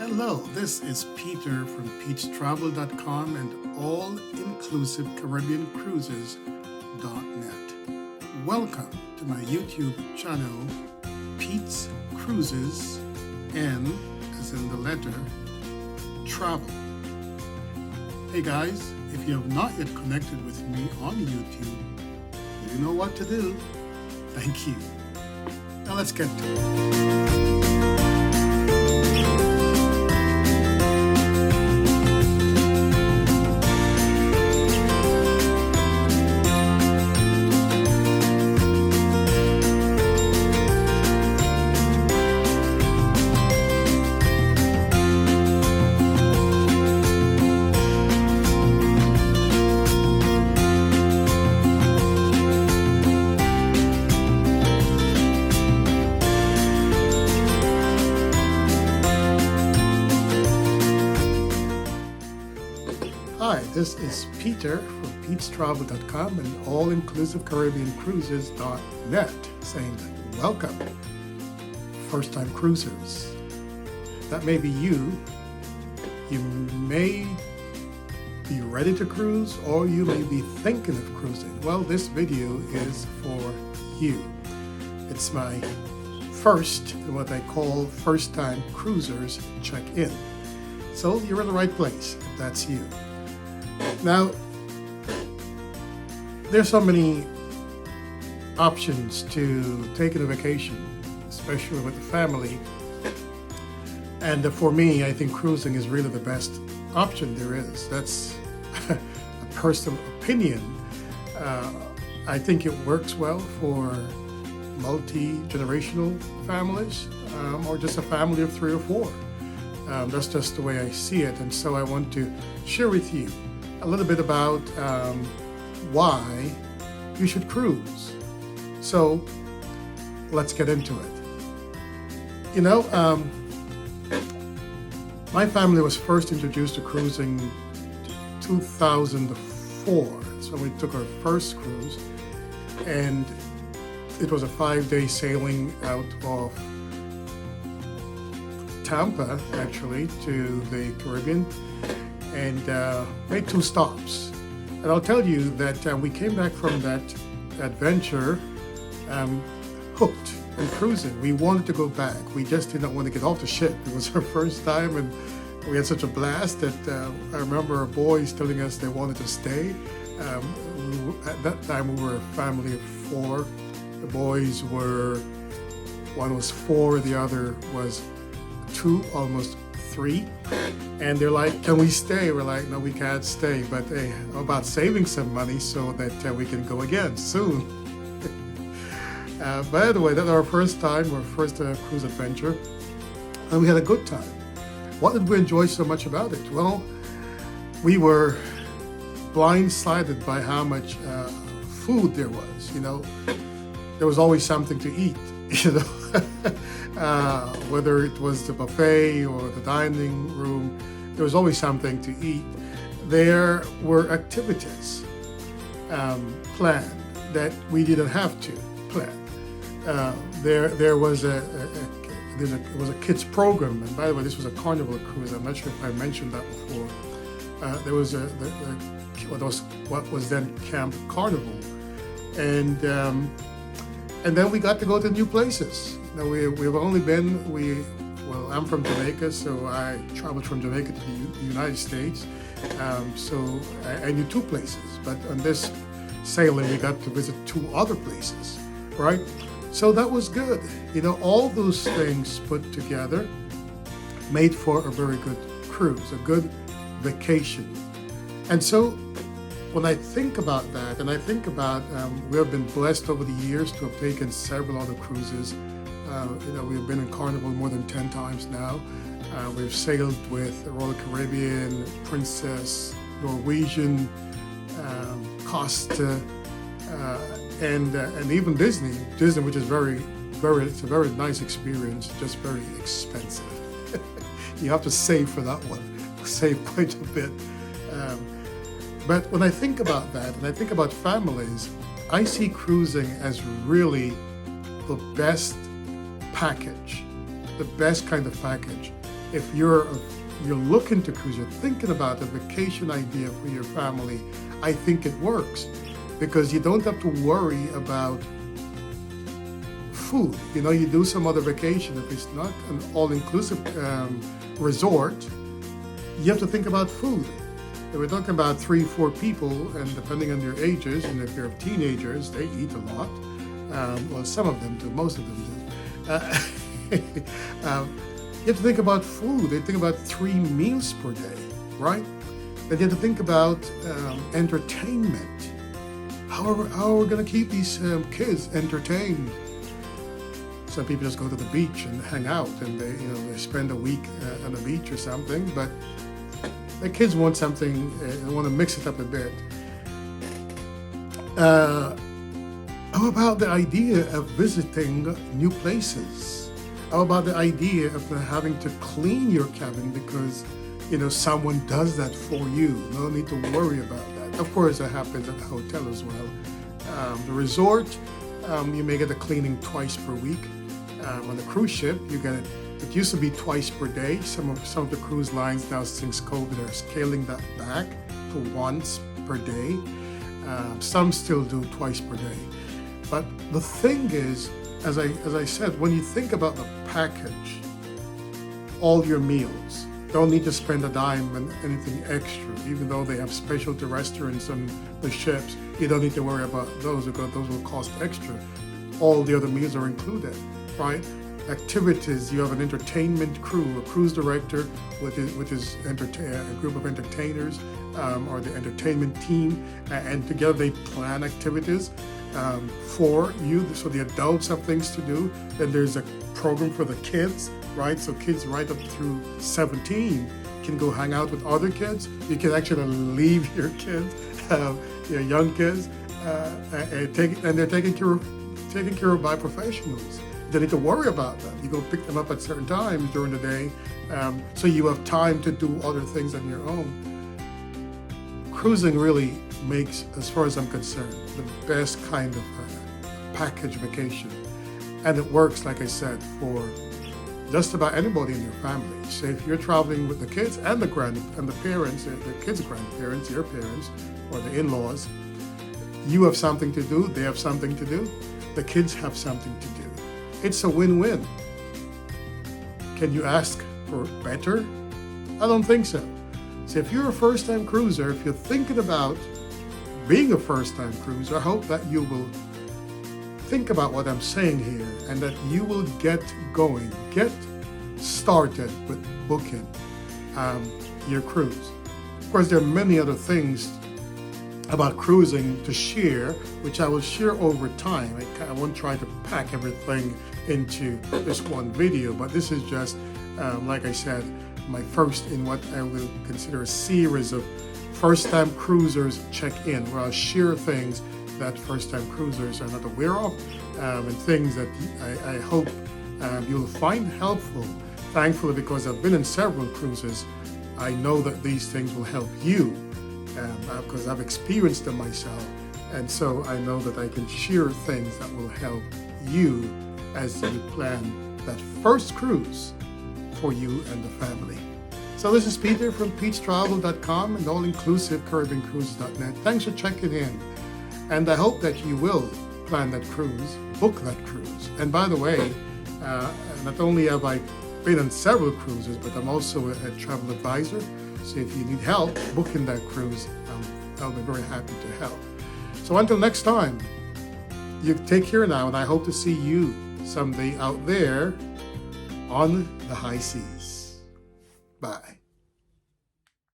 Hello, this is Peter from PetesCruises-n-Travel.com and all-inclusive-Caribbean-Cruises.net. Welcome to my YouTube channel, Pete's Cruises, N as in the letter, Travel. Hey guys, if you have not yet connected with me on YouTube, you know what to do. Thank you. Now let's get to it. Hi, this is Peter from PetesCruises-n-Travel.com and all-inclusive-Caribbean-Cruises.net saying welcome, first-time cruisers. That may be you. You may be ready to cruise or you may be thinking of cruising. Well, this video is for you. It's my first, what I call first-time cruisers check-in. So you're in the right place if that's you. Now, there's so many options to take a vacation, especially with the family. And for me, I think cruising is really the best option there is. That's a personal opinion. I think it works well for multi-generational families or just a family of 3 or 4. That's just the way I see it. And so I want to share with you a little bit about why you should cruise. So let's get into it. You know, my family was first introduced to cruising in 2004. That's when we took our first cruise, and it was a 5-day sailing out of Tampa, actually, to the Caribbean, and made 2 stops. And I'll tell you that we came back from that adventure hooked and cruising. We wanted to go back. We just did not want to get off the ship. It was our first time, and we had such a blast that I remember our boys telling us they wanted to stay. At that time, we were a family of 4. The boys were, one was 4, the other was 2, almost 3, and they're like, can we stay? We're like, no, we can't stay, but hey, how about saving some money so that we can go again soon. By the way, that's our first time, our first cruise adventure, and we had a good time. What did we enjoy so much about it? Well, we were blindsided by how much food there was. You know, there was always something to eat, you know. Whether it was the buffet or the dining room, there was always something to eat. There were activities planned that we didn't have to plan. There was a kids program, and by the way, this was a Carnival cruise. I'm not sure if I mentioned that before. There was what was then Camp Carnival, and then we got to go to new places. Now we've only been, well, I'm from Jamaica, so I traveled from Jamaica to the United States. So I knew 2 places, but on this sailing we got to visit 2 other places, right? So that was good. You know, all those things put together made for a very good cruise, a good vacation. And so when I think about that, and I think about we have been blessed over the years to have taken several other cruises. You know, we've been in Carnival more than 10 times now. We've sailed with Royal Caribbean, Princess, Norwegian, Costa, and even Disney, which is it's a very nice experience, just very expensive. You have to save for that one, save quite a bit. But when I think about that, and I think about families, I see cruising as really the best package, the best kind of package if you're looking to cruise, you're thinking about a vacation idea for your family, I think it works because you don't have to worry about food. You know, you do some other vacation, if it's not an all-inclusive resort, you have to think about food. If we're talking about 3-4 people, and depending on their ages, and if you're teenagers, they eat a lot. Well, some of them do, most of them do. You have to think about food. They think about 3 meals per day, right? Then you have to think about entertainment. How are we going to keep these kids entertained? Some people just go to the beach and hang out, and they spend a week on the beach or something. But the kids want something. They want to mix it up a bit. How about the idea of visiting new places? How about the idea of having to clean your cabin because someone does that for you? No need to worry about that. Of course, that happens at the hotel as well. The resort, you may get a cleaning twice per week. On the cruise ship, you get it. It used to be twice per day. Some of the cruise lines now, since COVID, are scaling that back to once per day. Some still do twice per day. But the thing is, as I said, when you think about the package, all your meals, don't need to spend a dime on anything extra. Even though they have specialty restaurants on the ships, you don't need to worry about those because those will cost extra. All the other meals are included, right? Activities, you have an entertainment crew, a cruise director which is a group of entertainers or the entertainment team, and together they plan activities for you, so the adults have things to do. Then there's a program for the kids, right? So kids right up through 17 can go hang out with other kids. You can actually leave your kids, your young kids, and they're taken care of by professionals. You don't need to worry about them. You go pick them up at certain times during the day, so you have time to do other things on your own. Cruising really makes, as far as I'm concerned, the best kind of package vacation. And it works, like I said, for just about anybody in your family. So if you're traveling with the kids and the parents, the kids' grandparents, your parents, or the in-laws, you have something to do, they have something to do, the kids have something to do. It's a win-win. Can you ask for better? I don't think so. So if you're a first-time cruiser, if you're thinking about being a first-time cruiser, I hope that you will think about what I'm saying here and that you will get going, get started with booking your cruise. Of course, there are many other things about cruising to share, which I will share over time. I won't try to pack everything into this one video, but this is just, like I said, my first in what I will consider a series of first-time cruisers check-in, where I'll share things that first-time cruisers are not aware of, and things that I hope you'll find helpful. Thankfully, because I've been in several cruises, I know that these things will help you, because I've experienced them myself, and so I know that I can share things that will help you as you plan that first cruise for you and the family. So this is Peter from PetesCruises-n-Travel.com and allinclusivecaribbeancruises.net. Thanks for checking in, and I hope that you will plan that cruise, book that cruise. And by the way, not only have I been on several cruises, but I'm also a travel advisor. So if you need help booking that cruise, I'll be very happy to help. So until next time, you take care now, and I hope to see you someday out there on the high seas. Bye.